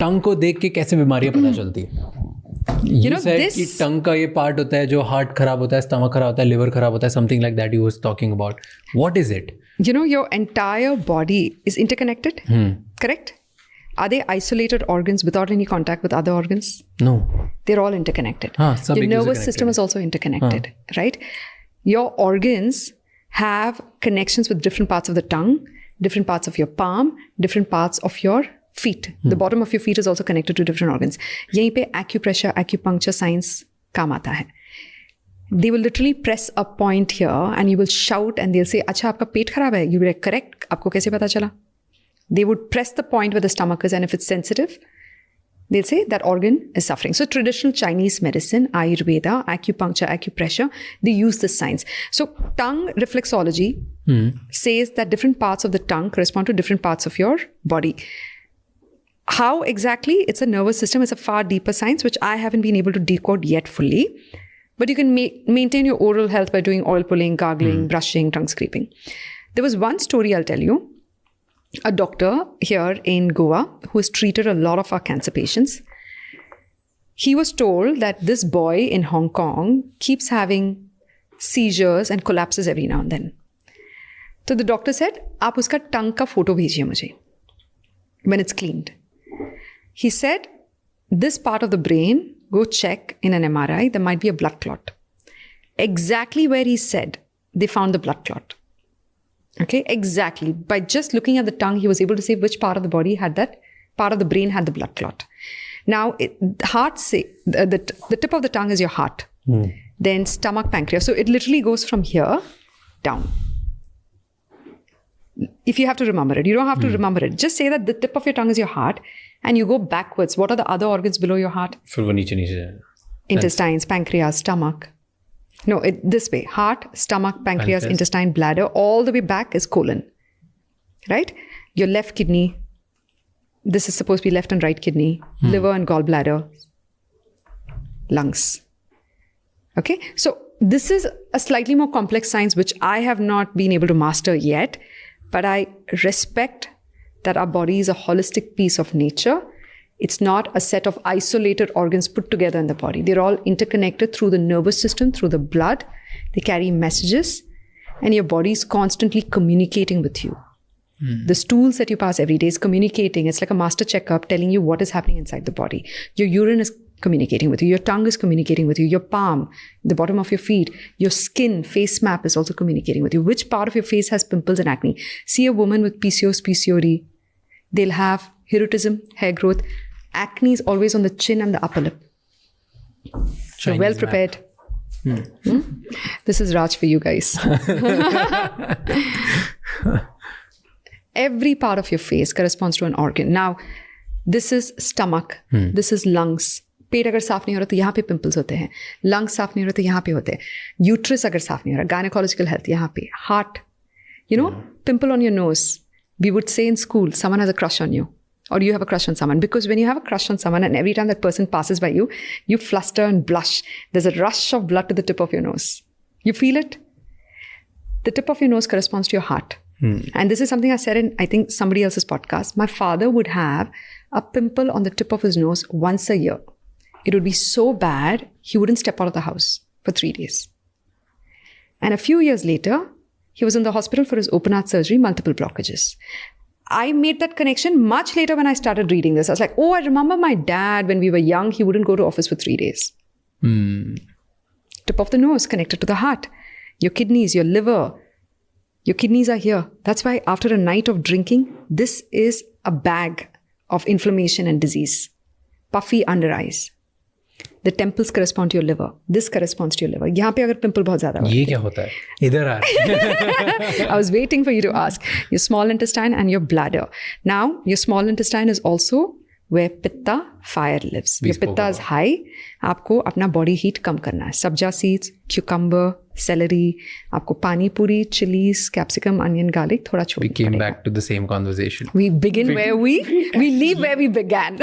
टंग को देख के कैसे बीमारियां पता चलती है? You said कि टंग का ये पार्ट होता है जो हार्ट खराब होता है, स्टमक खराब होता है, लिवर खराब होता है, something like that you was talking about. What is it? You know, your entire body is interconnected, correct? Are they isolated organs without any contact with other organs? No. They're all interconnected. Your nervous system is also interconnected, right? Your organs have connections with different parts of the tongue, different parts of your palm, different parts of your feet. The bottom of your feet is also connected to different organs. यहीं पे acupressure, acupuncture science काम आता है. They will literally press a point here and you will shout and they'll say, अच्छा आपका पेट खराब है? You will be like, correct. आपको कैसे पता चला? They would press the point where the stomach is, and if it's sensitive, they'll say that organ is suffering. So traditional Chinese medicine, Ayurveda, acupuncture, acupressure, they use this science. So tongue reflexology says that different parts of the tongue correspond to different parts of your body. How exactly? It's a nervous system. It's a far deeper science, which I haven't been able to decode yet fully. But you can maintain your oral health by doing oil pulling, gargling, brushing, tongue scraping. There was one story I'll tell you. A doctor here in Goa who has treated a lot of our cancer patients. He was told that this boy in Hong Kong keeps having seizures and collapses every now and then. So the doctor said, "आप उसका tongue का photo भेजिए मुझे when it's cleaned." He said, this part of the brain, go check in an MRI, there might be a blood clot. Exactly where he said, they found the blood clot. Okay, exactly. By just looking at the tongue, he was able to say which part of the body had that, part of the brain had the blood clot. Now, the tip of the tongue is your heart. Then stomach, pancreas. So it literally goes from here down. If you have to remember it, you don't have to remember it. Just say that the tip of your tongue is your heart and you go backwards. What are the other organs below your heart? Intestines, pancreas, stomach. No, this way. Heart, stomach, pancreas, intestine, bladder. All the way back is colon. Right? Your left kidney. This is supposed to be left and right kidney. Liver and gallbladder. Lungs. Okay? So this is a slightly more complex science which I have not been able to master yet. But I respect that our body is a holistic piece of nature. It's not a set of isolated organs put together in the body. They're all interconnected through the nervous system, through the blood. They carry messages. And your body is constantly communicating with you. The stools that you pass every day is communicating. It's like a master checkup telling you what is happening inside the body. Your urine is communicating with you. Your tongue is communicating with you. Your palm, the bottom of your feet, your skin, face map is also communicating with you. Which part of your face has pimples and acne? See a woman with PCOS, PCOD. They'll have hirsutism, hair growth. Acne is always on the chin and the upper lip. So well prepared. This is Raj for you guys. Every part of your face corresponds to an organ. Now, this is stomach. This is lungs. पेट अगर साफ नहीं हो रहा तो यहाँ पे pimples होते हैं. लंग्स साफ नहीं हो रहा तो यहाँ पे होते हैं. यूट्रस अगर साफ नहीं हो रहा, गायनेकोलॉजिकल हेल्थ यहाँ पे. Heart, you know, pimple on your nose. We would say in school, someone has a crush on you. Or you have a crush on someone. Because when you have a crush on someone and every time that person passes by you, you fluster and blush. There's a rush of blood to the tip of your nose. You feel it? The tip of your nose corresponds to your heart. And this is something I said in, I think, somebody else's podcast. My father would have a pimple on the tip of his nose once a year. It would be so bad, he wouldn't step out of the house for 3 days. And a few years later, he was in the hospital for his open heart surgery, multiple blockages. I made that connection much later when I started reading this. I was like, oh, I remember my dad when we were young, he wouldn't go to office for 3 days. Tip of the nose connected to the heart. Your kidneys, your liver. Your kidneys are here. That's why after a night of drinking, this is a bag of inflammation and disease. Puffy under eyes. The temples correspond to your liver. This corresponds to your liver. यहाँ पे अगर pimple बहुत ज़्यादा हो, ये क्या होता है? इधर आ I was waiting for you to ask. Your small intestine and your bladder. Now, your small intestine is also where pitta, fire lives. Your pitta is high. आपको अपना body heat कम करना है. Sabja seeds, cucumber, celery. आपको pani puri, chilies, capsicum, onion, garlic थोड़ा छोड़ना पड़ेगा. We came back to the same conversation. We begin where we leave where we began.